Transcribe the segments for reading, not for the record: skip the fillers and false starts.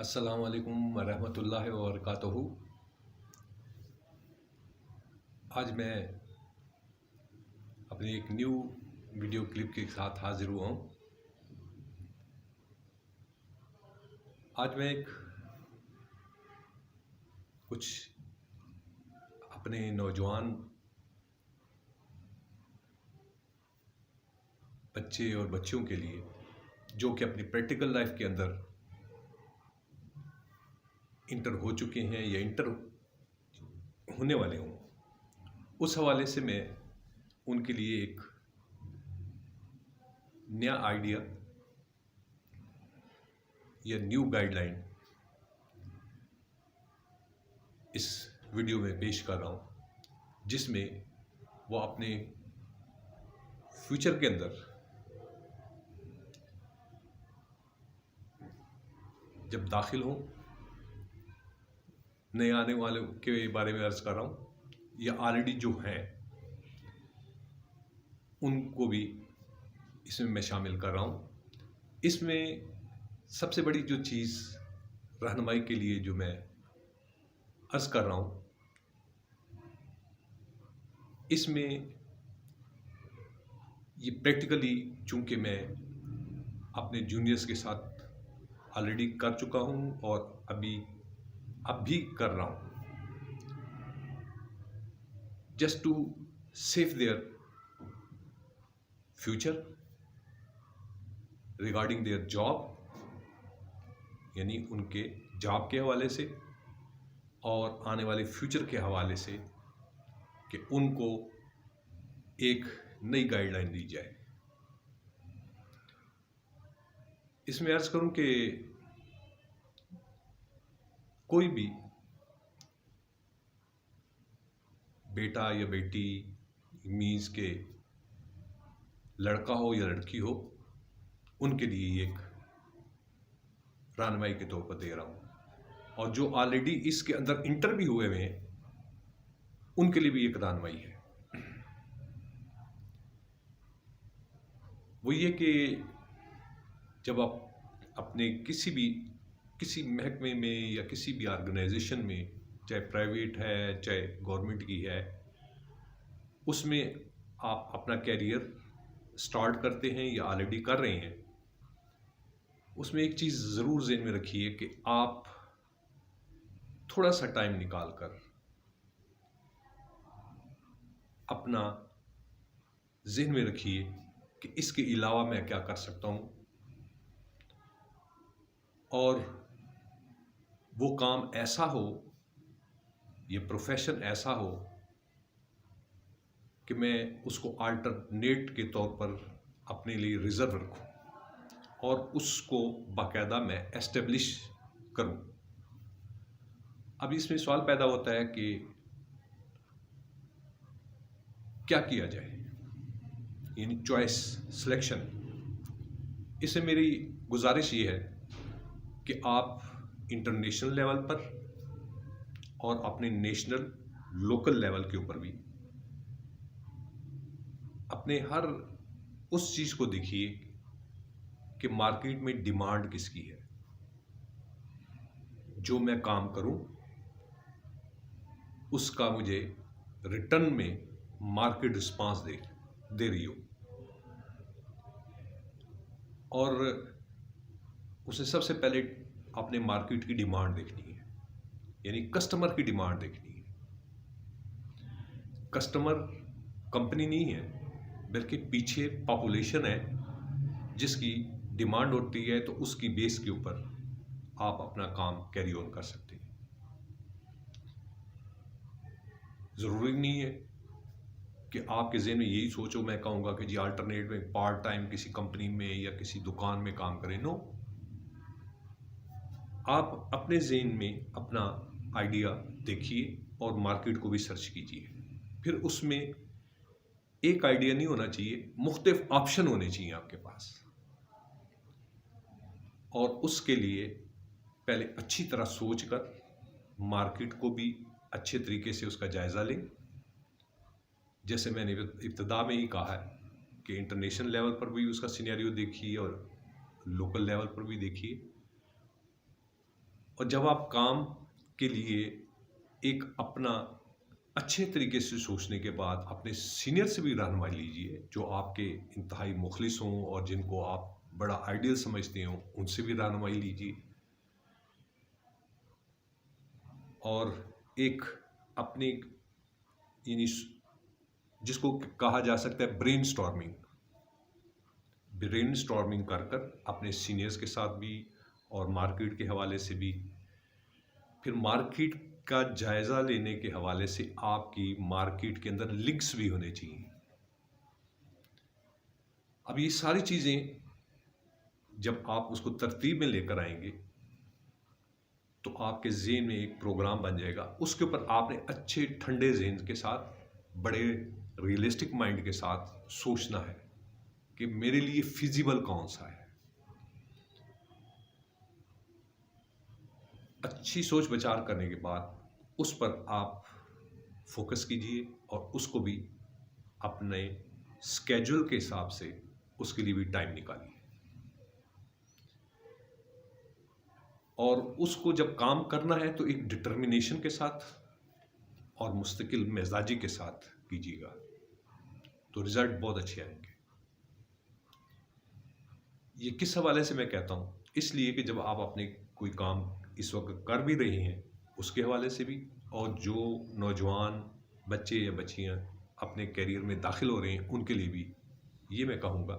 अस्सलाम वालेकुम वरहमतुल्लाहि वबरकातुहू। आज मैं अपनी एक न्यू वीडियो क्लिप के साथ हाजिर हुआ हूँ। आज मैं कुछ अपने नौजवान बच्चे और बच्चियों के लिए जो कि अपनी प्रैक्टिकल लाइफ के अंदर इंटर हो चुके हैं या इंटर होने वाले हों, उस हवाले से मैं उनके लिए एक नया आइडिया या न्यू गाइडलाइन इस वीडियो में पेश कर रहा हूँ, जिसमें वो अपने फ्यूचर के अंदर जब दाखिल हों, नए आने वालों के बारे में अर्ज़ कर रहा हूँ या ऑलरेडी जो हैं उनको भी इसमें मैं शामिल कर रहा हूँ। इसमें सबसे बड़ी जो चीज़ रहनुमाई के लिए जो मैं अर्ज़ कर रहा हूँ, इसमें ये प्रैक्टिकली चूँकि मैं अपने जूनियर्स के साथ ऑलरेडी कर चुका हूँ और अब भी कर रहा हूँ, just to save their future regarding their job, यानी उनके जॉब के हवाले से और आने वाले फ्यूचर के हवाले से कि उनको एक नई गाइडलाइन दी जाए। इसमें अर्ज़ करूं कि कोई भी बेटा या बेटी, मीन्स के लड़का हो या लड़की हो, उनके लिए एक रहनुमाई के तौर पर दे रहा हूँ। और जो ऑलरेडी इसके अंदर इंटर भी हुए हैं उनके लिए भी एक रहनुमाई है। वो ये कि जब आप अपने किसी महकमे में या किसी भी ऑर्गेनाइजेशन में, चाहे प्राइवेट है चाहे गवर्नमेंट की है, उसमें आप अपना कैरियर स्टार्ट करते हैं या ऑलरेडी कर रहे हैं, उसमें एक चीज़ ज़रूर ज़हन में रखिए कि आप थोड़ा सा टाइम निकाल कर अपना ज़हन में रखिए कि इसके अलावा मैं क्या कर सकता हूँ, और वो काम ऐसा हो, ये प्रोफेशन ऐसा हो कि मैं उसको अल्टरनेट के तौर पर अपने लिए रिज़र्व रखूं और उसको बाकायदा मैं एस्टेब्लिश करूं। अब इसमें सवाल पैदा होता है कि क्या किया जाए, यानी चॉइस सिलेक्शन। इससे मेरी गुजारिश ये है कि आप इंटरनेशनल लेवल पर और अपने नेशनल लोकल लेवल के ऊपर भी अपने हर उस चीज़ को देखिए कि मार्केट में डिमांड किसकी है, जो मैं काम करूं उसका मुझे रिटर्न में मार्केट रिस्पांस दे रही हो। और उसे सबसे पहले अपने मार्केट की डिमांड देखनी है, यानी कस्टमर की डिमांड देखनी है। कस्टमर कंपनी नहीं है, बल्कि पीछे पॉपुलेशन है जिसकी डिमांड होती है, तो उसकी बेस के ऊपर आप अपना काम कैरी ऑन कर सकते हैं। ज़रूरी नहीं है कि आपके ज़हन में यही सोचो, मैं कहूँगा कि जी अल्टरनेट में पार्ट टाइम किसी कंपनी में या किसी दुकान में काम करें। नो, आप अपने ज़हन में अपना आइडिया देखिए और मार्केट को भी सर्च कीजिए। फिर उसमें एक आइडिया नहीं होना चाहिए, मुख्तलिफ ऑप्शन होने चाहिए आपके पास। और उसके लिए पहले अच्छी तरह सोच कर मार्केट को भी अच्छे तरीके से उसका जायज़ा लें। जैसे मैंने इब्तिदा में ही कहा है कि इंटरनेशनल लेवल पर भी उसका सिनेरियो देखिए और लोकल लेवल पर भी देखिए। और जब आप काम के लिए एक अपना अच्छे तरीके से सोचने के बाद अपने सीनियर से भी रहनुमाई लीजिए, जो आपके इंतहाई मुखलिस हों और जिनको आप बड़ा आइडियल समझते हों, उनसे भी रहनुमाई लीजिए। और एक अपनी यानी जिसको कहा जा सकता है ब्रेन स्टॉर्मिंग कर कर अपने सीनियर्स के साथ भी और मार्केट के हवाले से भी, फिर मार्केट का जायज़ा लेने के हवाले से आपकी मार्केट के अंदर लिंक्स भी होने चाहिए। अब ये सारी चीज़ें जब आप उसको तरतीब में लेकर आएंगे तो आपके ज़हन में एक प्रोग्राम बन जाएगा। उसके ऊपर आपने अच्छे ठंडे ज़हन के साथ, बड़े रियलिस्टिक माइंड के साथ सोचना है कि मेरे लिए फिजिबल कौन सा है। अच्छी सोच विचार करने के बाद उस पर आप फोकस कीजिए और उसको भी अपने स्केड्यूल के हिसाब से उसके लिए भी टाइम निकालिए। और उसको जब काम करना है तो एक डिटर्मिनेशन के साथ और मुस्तकिल मिजाजी के साथ कीजिएगा, तो रिजल्ट बहुत अच्छे आएंगे। ये किस हवाले से मैं कहता हूँ? इसलिए कि जब आप अपने कोई काम इस वक्त कर भी रहे हैं उसके हवाले से भी, और जो नौजवान बच्चे या बच्चियाँ अपने करियर में दाखिल हो रहे हैं उनके लिए भी ये मैं कहूँगा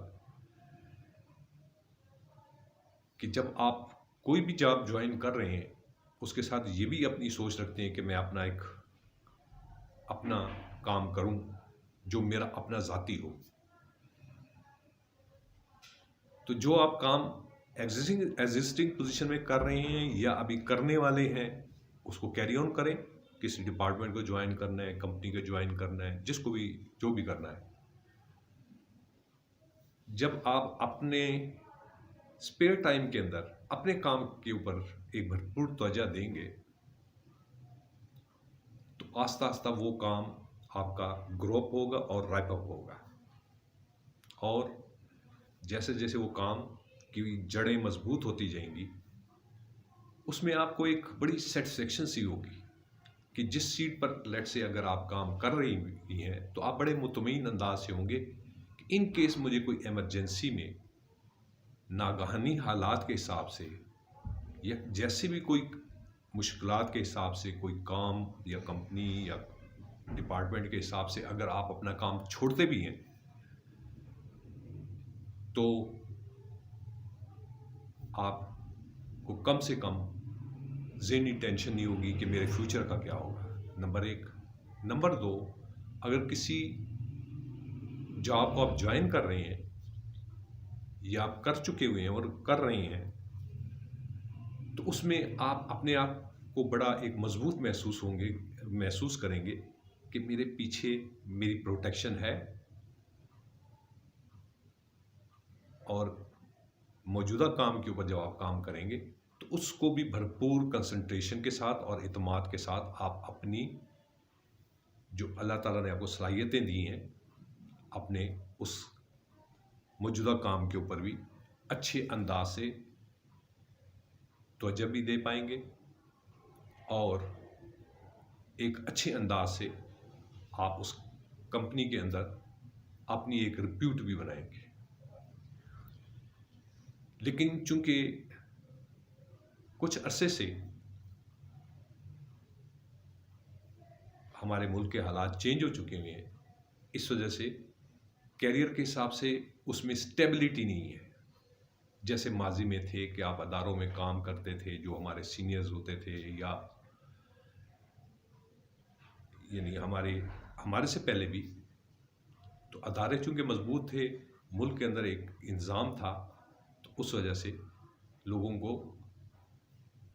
कि जब आप कोई भी जॉब ज्वाइन कर रहे हैं उसके साथ ये भी अपनी सोच रखते हैं कि मैं अपना काम करूं जो मेरा अपना ज़ाती हो। तो जो आप काम एग्जिस्टिंग पोजीशन में कर रहे हैं या अभी करने वाले हैं उसको कैरी ऑन करें। किसी डिपार्टमेंट को ज्वाइन करना है, कंपनी को ज्वाइन करना है, जिसको भी जो भी करना है, जब आप अपने स्पेयर टाइम के अंदर अपने काम के ऊपर एक भरपूर तवज्जो देंगे तो आस्ता आस्ता वो काम आपका ग्रो अप होगा और रैप अप होगा। और जैसे जैसे वो काम की जड़ें मजबूत होती जाएंगी उसमें आपको एक बड़ी सेटिस्फेक्शन सी होगी कि जिस सीट पर लेट से अगर आप काम कर रही हैं तो आप बड़े मुतमईन अंदाज से होंगे कि इन केस मुझे कोई इमरजेंसी में नागहानी हालात के हिसाब से या जैसे भी कोई मुश्किलात के हिसाब से कोई काम या कंपनी या डिपार्टमेंट के हिसाब से अगर आप अपना काम छोड़ते भी हैं तो आपको कम से कम ज़हनी टेंशन नहीं होगी कि मेरे फ्यूचर का क्या होगा, नंबर एक। नंबर दो, अगर किसी जॉब को आप ज्वाइन कर रहे हैं या आप कर चुके हुए हैं और कर रहे हैं तो उसमें आप अपने आप को बड़ा एक मजबूत महसूस करेंगे कि मेरे पीछे मेरी प्रोटेक्शन है। और मौजूदा काम के ऊपर जब आप काम करेंगे तो उसको भी भरपूर कंसंट्रेशन के साथ और इत्मीनान के साथ आप अपनी जो अल्लाह ताला ने आपको सलाहियतें दी हैं अपने उस मौजूदा काम के ऊपर भी अच्छे अंदाज से तवज्जो भी दे पाएंगे और एक अच्छे अंदाज से आप उस कंपनी के अंदर अपनी एक रिप्यूट भी बनाएंगे। लेकिन चूंकि कुछ अरसे से हमारे मुल्क के हालात चेंज हो चुके हुए हैं, इस वजह से कैरियर के हिसाब से उसमें स्टेबिलिटी नहीं है जैसे माजी में थे कि आप अदारों में काम करते थे, जो हमारे सीनियर्स होते थे या यानी हमारे से पहले भी, तो अदारे चूँकि मजबूत थे, मुल्क के अंदर एक इंतज़ाम था, तो उस वजह से लोगों को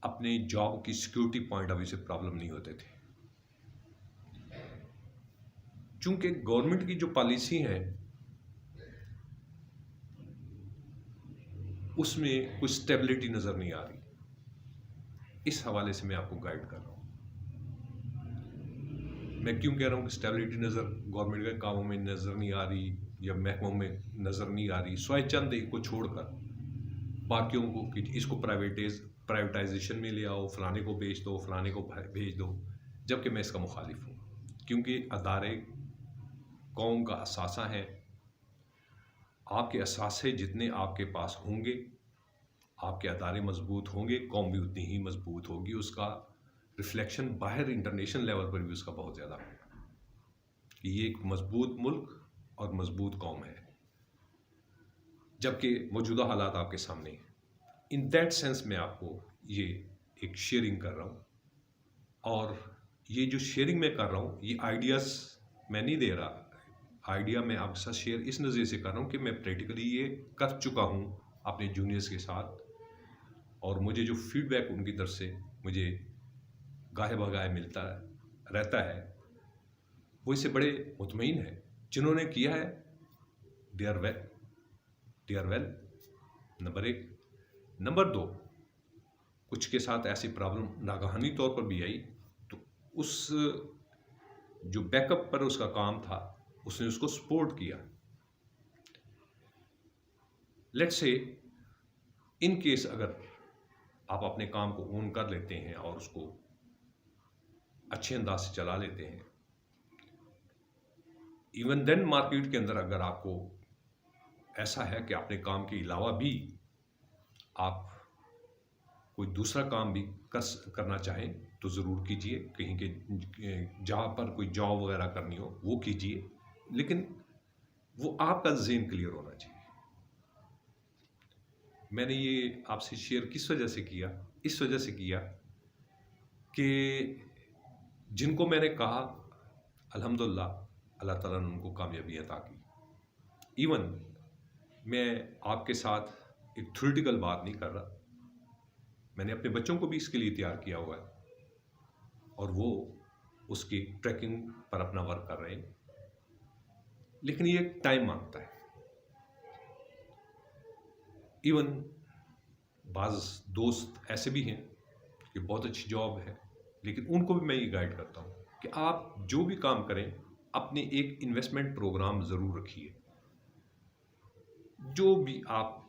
अपने जॉब की सिक्योरिटी पॉइंट ऑफ व्यू से प्रॉब्लम नहीं होते थे। चूँकि गवर्नमेंट की जो पॉलिसी है उसमें कुछ स्टेबिलिटी नज़र नहीं आ रही, इस हवाले से मैं आपको गाइड कर रहा हूँ। मैं क्यों कह रहा हूँ कि स्टेबिलिटी गवर्नमेंट के कामों में नज़र नहीं आ रही या महकमों में नज़र नहीं आ रही, स्वाय चंद एक को छोड़कर बाकियों को कि इसको प्राइवेटाइज प्राइवेटाइजेशन में ले आओ, फलाने को बेच दो, फलाने को भेज दो, जबकि मैं इसका मुखालिफ हूँ। क्योंकि अदारे कौम का असासा है। आपके असासे जितने आपके पास होंगे, आपके अदारे मजबूत होंगे, कौम भी उतनी ही मजबूत होगी। उसका रिफ्लेक्शन बाहर इंटरनेशनल लेवल पर भी उसका बहुत ज़्यादा होगा कि ये एक मजबूत मुल्क और मजबूत कौम है, जबकि मौजूदा हालात आपके सामने हैं। इन दैट सेंस मैं आपको ये एक शेयरिंग कर रहा हूँ, और ये जो शेयरिंग मैं कर रहा हूँ, ये आइडियाज़ मैं नहीं दे रहा। आइडिया मैं आपके साथ शेयर इस नज़रिए से कर रहा हूँ कि मैं प्रैक्टिकली ये कर चुका हूँ अपने जूनियर्स के साथ, और मुझे जो फीडबैक उनकी तरफ से मुझे गाहे बगाहे मिलता रहता है, वो इससे बड़े मुतमईन है। जिन्होंने किया है they are well, number 1। Number 2, कुछ के साथ ऐसी प्रॉब्लम नागहानी तौर पर भी आई, तो उस जो बैकअप पर उसका काम था, उसने उसको सपोर्ट किया। लेट्स से इन केस अगर आप अपने काम को ओन कर लेते हैं और उसको अच्छे अंदाज से चला लेते हैं, इवन देन मार्केट के अंदर अगर आपको ऐसा है कि अपने काम के अलावा भी आप कोई दूसरा काम भी करना चाहें तो ज़रूर कीजिए। कहीं के जहाँ पर कोई जॉब वगैरह करनी हो वो कीजिए, लेकिन वो आपका ज़हन क्लियर होना चाहिए। मैंने ये आपसे शेयर किस वजह से किया? इस वजह से किया कि जिनको मैंने कहा, अल्हम्दुलिल्लाह अल्लाह ताला ने उनको कामयाबी अता की। इवन मैं आपके साथ एक थ्योरेटिकल बात नहीं कर रहा, मैंने अपने बच्चों को भी इसके लिए तैयार किया हुआ है और वो उसकी ट्रैकिंग पर अपना वर्क कर रहे हैं, लेकिन ये टाइम मांगता है। इवन बाज़ दोस्त ऐसे भी हैं कि बहुत अच्छी जॉब है, लेकिन उनको भी मैं ये गाइड करता हूँ कि आप जो भी काम करें अपने एक इन्वेस्टमेंट प्रोग्राम ज़रूर रखिए। जो भी आप,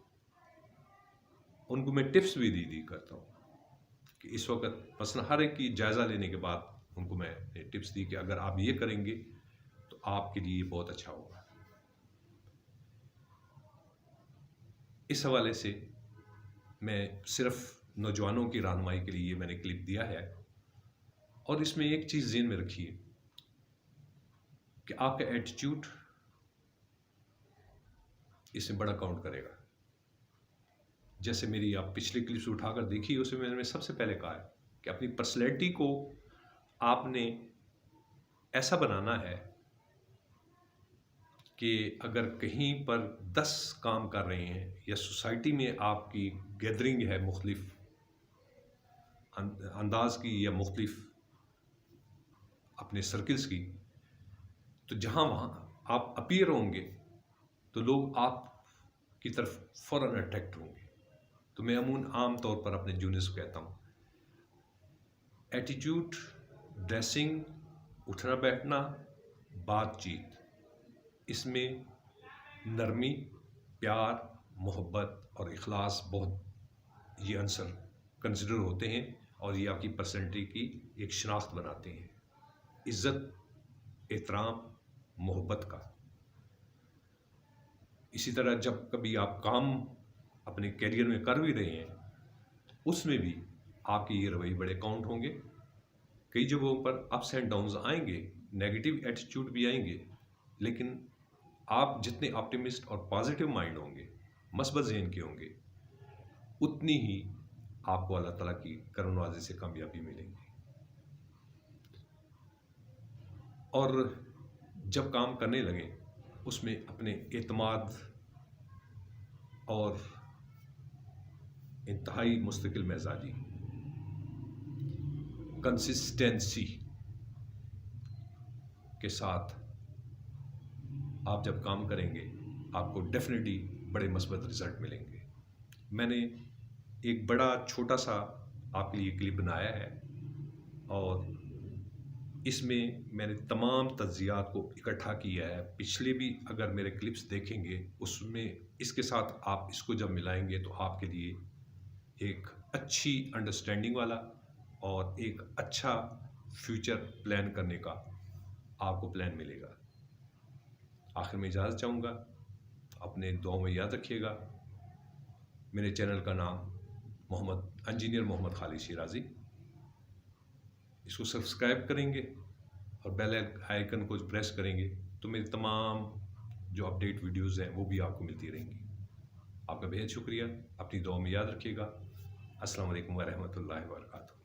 उनको मैं टिप्स भी दी करता हूँ कि इस वक्त मसलन हर एक की जायज़ा लेने के बाद उनको मैं टिप्स दी कि अगर आप ये करेंगे तो आपके लिए बहुत अच्छा होगा। इस हवाले से मैं सिर्फ नौजवानों की रहनुमाई के लिए मैंने क्लिप दिया है, और इसमें एक चीज़ ज़हन में रखिए कि आपका एटीट्यूड इसमें बड़ा काउंट करेगा। जैसे मेरी आप पिछली क्लिप्स उठाकर देखिए, उसमें मैंने सबसे पहले कहा है कि अपनी पर्सनैलिटी को आपने ऐसा बनाना है कि अगर कहीं पर 10 काम कर रहे हैं या सोसाइटी में आपकी गैदरिंग है मुख्तलिफ अंदाज की या मुख्तलिफ अपने सर्किल्स की, तो जहाँ वहाँ आप अपीयर होंगे तो लोग आपकी तरफ फ़ौरन अट्रैक्ट होंगे। तो मैं आम तौर पर अपने जूनियर्स को कहता हूँ, एटीट्यूड, ड्रेसिंग, उठना बैठना, बातचीत, इसमें नरमी, प्यार, मोहब्बत और इखलास बहुत ये आंसर कंसिडर होते हैं, और ये आपकी पर्सनैलिटी की एक शनाख्त बनाते हैं। इज़्ज़त, एहतराम, मोहब्बत का। इसी तरह जब कभी आप काम अपने कैरियर में कर भी रहे हैं, उसमें भी आपके ये रवैये बड़े काउंट होंगे। कई जगहों पर अप्स एंड डाउन्स आएंगे, नेगेटिव एटीट्यूड भी आएंगे, लेकिन आप जितने ऑप्टिमिस्ट और पॉजिटिव माइंड होंगे, मस्बत ज़हन के होंगे, उतनी ही आपको अल्लाह ताला की करम-नवाज़ी से कामयाबी मिलेगी। और जब काम करने लगें उसमें अपने एतमाद और इंतहाई मुस्तकिल मिजाजी, कंसिस्टेंसी के साथ आप जब काम करेंगे आपको डेफिनेटली बड़े मस्बत रिज़ल्ट मिलेंगे। मैंने एक बड़ा छोटा सा आपके लिए क्लिप बनाया है, और इसमें मैंने तमाम तज्ज़ियात को इकट्ठा किया है। पिछले भी अगर मेरे क्लिप्स देखेंगे उसमें इसके साथ आप इसको जब मिलाएंगे तो आपके लिए एक अच्छी अंडरस्टैंडिंग वाला और एक अच्छा फ्यूचर प्लान करने का आपको प्लान मिलेगा। आखिर में इजाज़त चाहूँगा, अपने दुआओं में याद रखिएगा। मेरे चैनल का नाम इंजीनियर मोहम्मद खालिद शिराजी। इसको सब्सक्राइब करेंगे और बेल आइकन को प्रेस करेंगे तो मेरी तमाम जो अपडेट वीडियोज़ हैं वो भी आपको मिलती रहेंगी। आपका बेहद शुक्रिया। अपनी दुआ में याद रखिएगा। अस्सलाम वालेकुम व रहमतुल्लाहि व बरकातुहू।